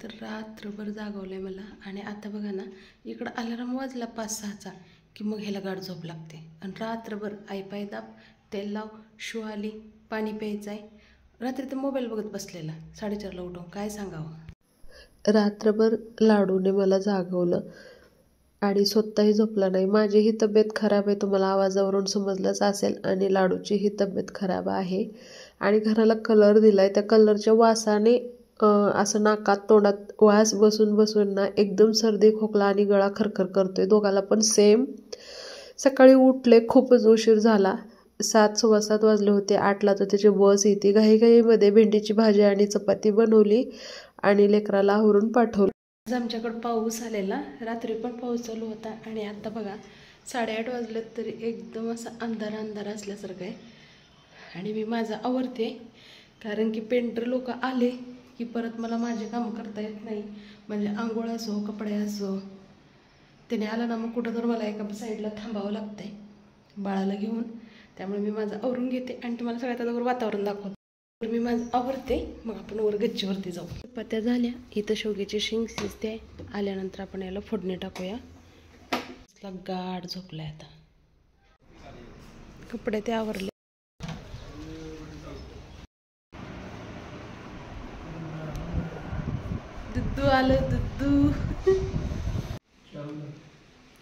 तर रात्रभर जागवलंय मला. आणि आता बघा ना, इकडं अलार्म वाजला 5-6चा की मग ह्याला गाढ झोप लागते. आणि रात्रभर आई पाय दाब, तेल लाव, शू आली, पाणी प्यायचं आहे. रात्री तर मोबाईल बघत बसलेला 4:30ला उठून. काय सांगावं. रात्रभर लाडूने मला जागवलं आणि स्वतःही झोपला नाही. माझीही तब्येत खराब आहे, तुम्हाला आवाजावरून समजलंच असेल. आणि लाडूचीही तब्येत खराब आहे. आणि घराला कलर दिला आहे, त्या कलरच्या वासाने असं नाकात तोंडात वास बसून बसून ना एकदम सर्दी खोकला आणि गळा खरखर करतोय. दोघाला पण सेम. सकाळी उठले, खूपच उशीर झाला. 7-7:15 वाजले होते. 8ला तर त्याची बस येते. घाईघाईमध्ये भेंडीची भाजी आणि चपाती बनवली आणि लेकराला आवरून पाठवलं. आज आमच्याकडं पाऊस आलेला, रात्री पण पाऊस चालू होता. आणि आता बघा 8:30 वाजलेत तरी एकदम असा अंधार अंधार असल्यासारखं आहे. आणि मी माझं आवरते, कारण की पेंटर लोक आले की परत मला माझे कामं करता येत नाही. म्हणजे आंघोळ असो, कपडे असो, त्याने आला ना मग कुठं तर मला एका साईडला थांबावं लागतंय बाळाला घेऊन. त्यामुळे मी माझं आवरून घेते आणि तुम्हाला सगळ्यात अगोदर वातावरण दाखवते. तर मी माझं आवरते, मग आपण वर गच्चीवरती जाऊ. चपात्या झाल्या, इथं शेवग्याची शेंग शिजते. आल्यानंतर आपण याला फोडणी टाकूया. गाढ झोपलाय आता. कपडे ते आवरले. दुद्धू आलं, दुद्धू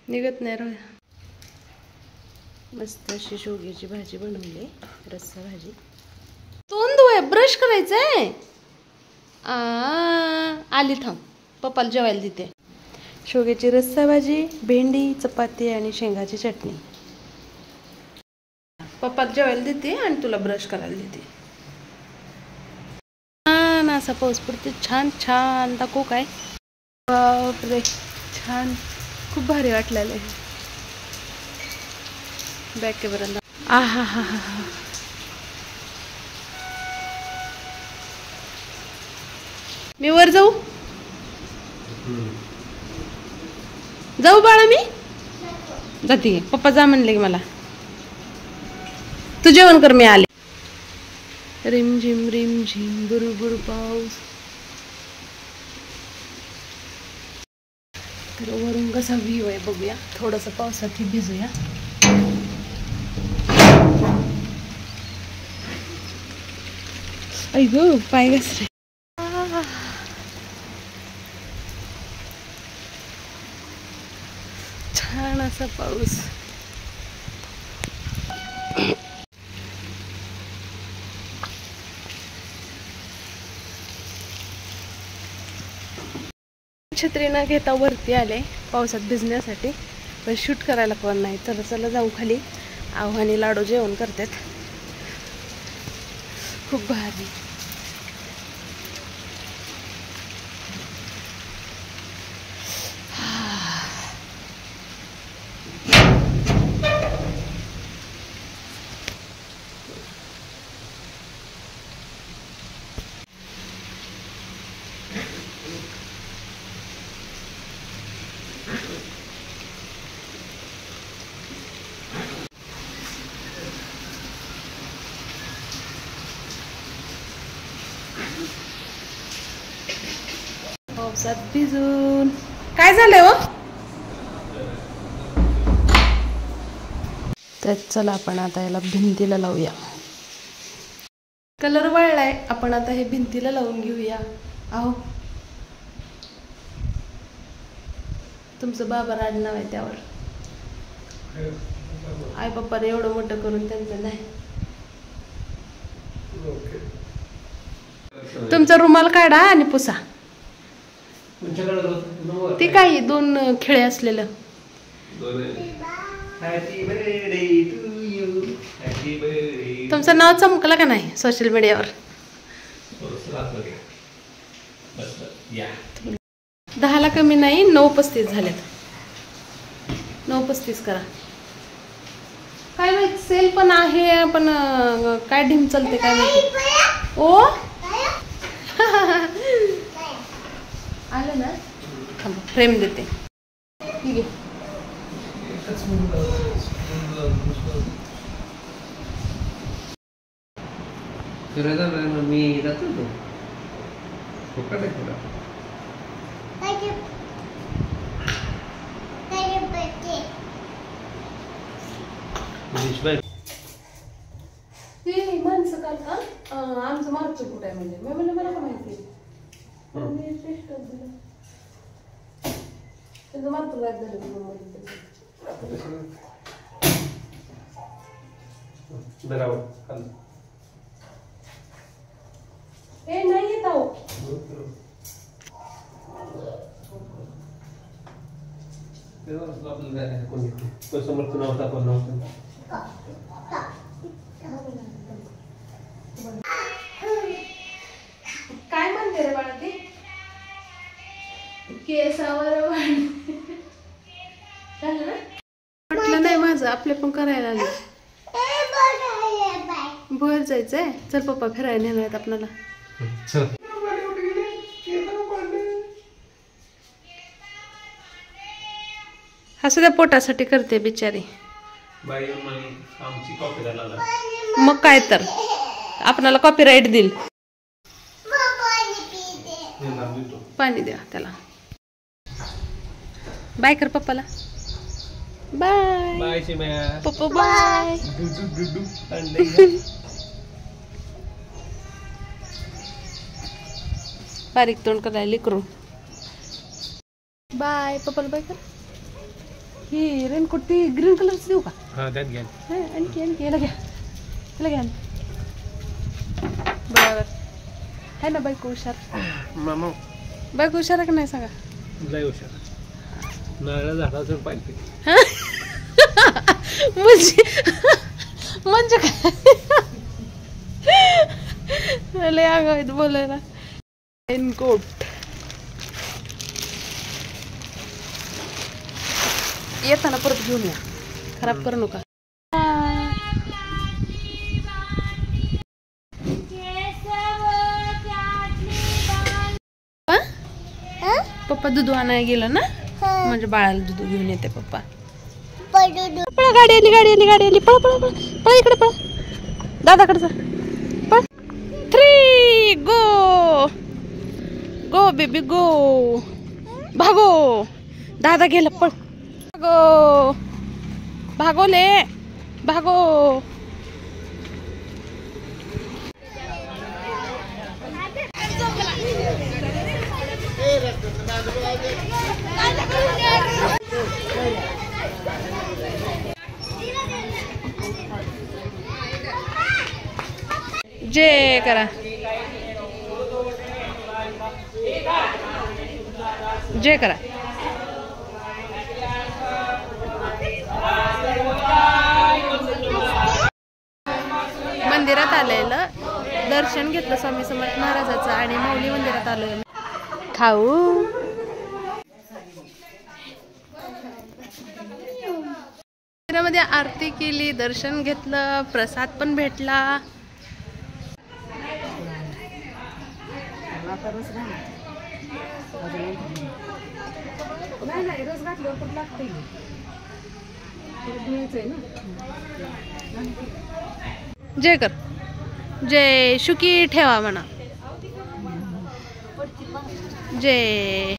निघत नाही रे. मस्त अशी शेवग्याची भाजी बनवली, रस्सा भाजी. तोंड धुवाय ब्रश करायचंय. आली थांब, पप्पाला जेवायला देते. शेवग्याची रस्सा भाजी, भेंडी, चपाती आणि शेंगाची चटणी. पप्पाला जेवायला देते आणि तुला ब्रश करायला देते. छान असा पाऊस पडते, छान छान. दाखवू काय? बापरे छान, खूप भारी वाटलेलं आहे. Back camera. आहा हा हा हा. मी वर जाऊ जाऊ बाळा, मी जाते. पप्पा जा म्हणले की मला. तू जेवण कर, मी आले. रिमझिम रिमझिम बुरबुर पाऊस. तर वरून कसा व्ह्यू आहे बघूया. थोडंसं पावसात भिजूया. ऐ गो पाय घसरे. छान असा पाऊस. छत्री न घेता वरती आले पावसात भिजण्यासाठी, पण शूट करायला कोण नाही. तर चला जाऊ खाली. आव्हानी लाडू जेवण करतात, खूप भारी. पावसात भिजून काय झालंय हो. तर चला आपण आता याला भिंतीला लावूया. कलर वाळलाय, आपण आता हे भिंतीला लावून घेऊया. आहो, तुमचं बाबा आडनाव आहे त्यावर. आई पप्पा एवढं मोठं करून त्यांचं नाही. तुमचा रुमाल काढा आणि पुसा. ते काही 2 खिळे असलेलं. तुमचं नाव चमकलं का नाही सोशल मीडियावर? 10ला कमी नाही, 9:35 झालेत. 9:35 करा. काय माहिती सेल पण आहे, पण काय ढिम चालते काय माहिती. ओ आलं ना, थांबा फ्रेम देते. ठीक आहे. मी जातो. ते माणसं काल आमचं मागचं कुठं आहे म्हणजे मी म्हणलं मला का माहिती त्यांचं मागचं गायब झालं ए नाही येत आहो समर्थ नव्हता पण नव्हतं काय म्हणते रे बाळा ते केसावर म्हटलं नाही माझं आपले पण करायला आले भर जायचंय चल पप्पा फिरायला नेणार आहेत आपल्याला हा सध्या पोटासाठी करते बिचारी मग काय तर आपणाला कॉपीराईट देईल पाणी द्या त्याला बाय कर पप्पाला बाय बाय पप्पा बाय बारीक तोंड करायला लेकरू बाय पप्पाला बाय कर ही रेनकोट ती ग्रीन कलरची देऊ का हा त्यात घ्या आणखी याला घ्या याला घ्या बरोबर आहे ना बायको हुशार मामा बायको हुशार आहे का नाही सांगा लय हुशार नारळ झाडाचं पाहिजे म्हणजे काय लय आगाव बोलायला रेनकोट येताना परत घेऊन या खराब करू नका पप्पा दूध आणायला गेलं ना म्हणजे बाळाला दूध घेऊन येते पप्पा पळा गाडी आली गाडी आली गाडी आली पळा पळा पळा पळा इकडे पळा दादाकडे जा पळ 3 गो गो बेबी गो भागो दादा गेला पळ भागो भागोले भागो जे करा जे करा मंदिरात आलेलं दर्शन घेतलं स्वामी समर्थ महाराजाचं आणि माऊली मंदिरात आलोय खाऊ मंदिरामध्ये आरती केली दर्शन घेतलं प्रसाद पण भेटला नाही रस घातल्यावर पण लागते जय कर जय शुकी ठेवा म्हणा जय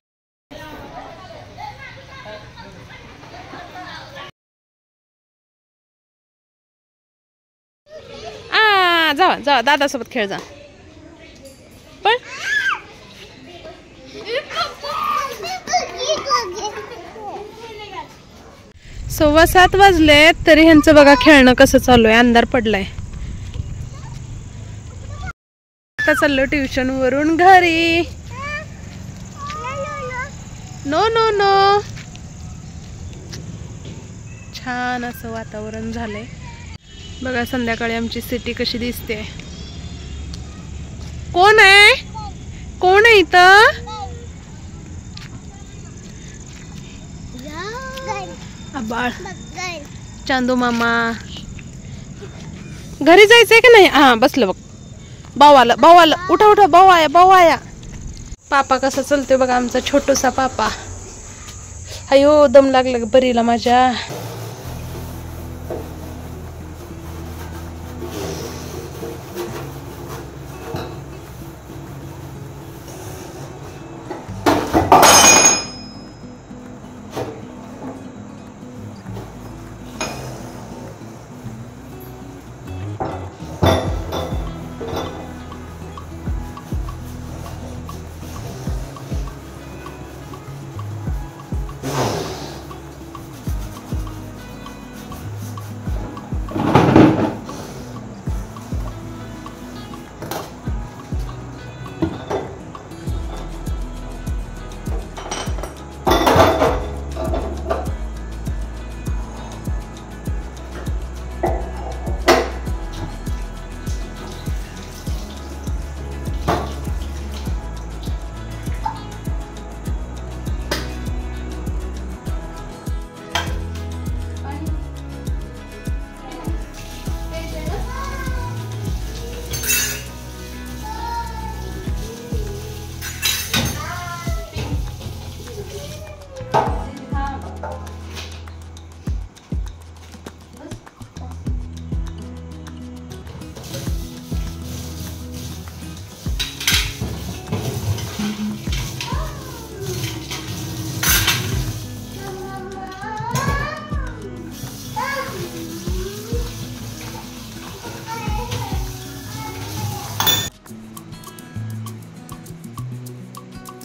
जावा जावा दादासोबत खेळ जा पण 7:15 वाजले तरी ह्यांचं बघा खेळणं कसं चालू आहे अंधार पडलाय आता चाललो ट्युशन वरून घरी नो नो नो छान असं वातावरण झालंय बघा संध्याकाळी आमची सिटी कशी दिसते कोण आहे इथं आबाळ चांदू मामा घरी जायचंय का नाही हा बसलं बघ भाऊ आला उठा उठा भाऊ आया पापा कसा चलतोय बघा आमचा छोटूसा पापा अयो दम लागलं बरीला माझ्या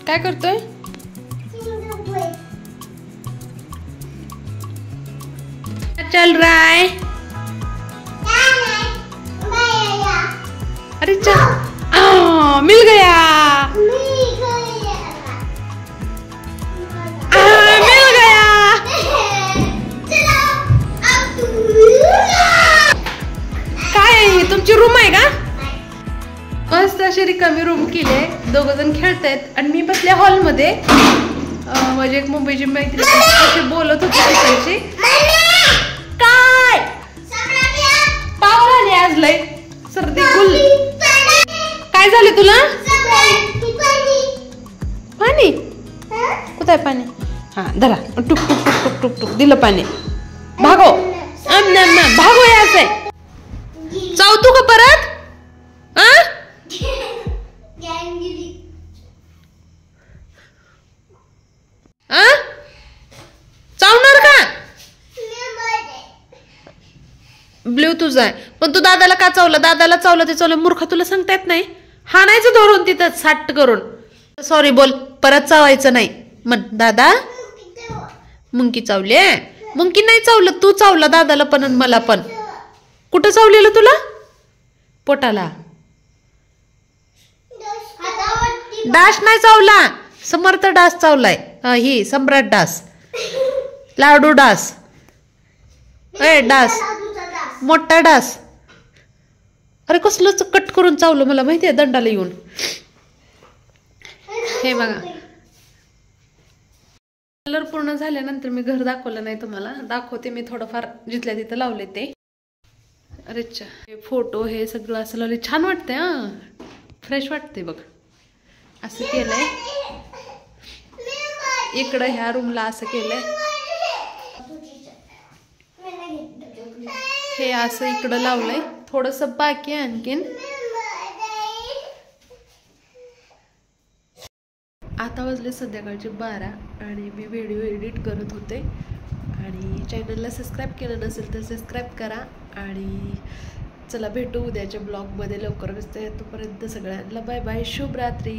काय करतोय? चल रहा है. अरे चल. मिल गया. मिल गया. काय आहे ही? तुमची रूम आहे का? मस्त अशी रिकामी रूम केली आहे. दोघं जण खेळतायत आणि मी बसले हॉलमध्ये. माझी एक मुंबईची मैत्रीण अशी बोलत होती तिच्याशी. काय पावसाने आज लय सर्दी गुल. काय झालं तुला? पाणी कुठं आहे पाणी? हा धरा. टुक टुक टुक टुक टुक टुक दिलं पाणी. भागो भागो यायचंय. चावतो का परत? चावणार का? ब्ल्यू तुझा आहे पण तू दादाला का चावला? दादाला चावलं ते चावलं. मूर्ख तुला सांगता येत नाही? हाणायचं धरून तिथं साट करून. सॉरी बोल. परत चावायचं नाही म्हण. दादा मुंकी चावली. मुंकी नाही चावलं, तू चावला दादाला पण आणि मला पण. कुठं चावलेलं तुला? पोटाला. डास नाही चावला, समर्थ डास चावलाय. ही सम्राट डास, लाडू डास, ए डास, मोठा डास. अरे कसलंच कट करून चावलं मला माहितीये दंडाला येऊन. हे बघा कलर पूर्ण झाल्यानंतर मी घर दाखवलं नाही तुम्हाला. दाखवते मी थोडंफार जिथल्या तिथं लावले ते. अरे हे फोटो हे सगळं असं लावले. छान वाटतंय. फ्रेश वाटते बघ. असं केलंय इकडं ह्या रूमला असं केलंय. हे असं इकडं लावलंय. थोडंसं बाकी आहे आणखीन. आता वाजले संध्याकाळचे 12 आणि मी व्हिडिओ एडिट करत होते. आणि चॅनलला सबस्क्राईब केलं नसेल तर सबस्क्राईब करा. आणि चला भेटू उद्याच्या ब्लॉगमध्ये लवकरच. तोपर्यंत सगळ्यांना बाय बाय. शुभ रात्री.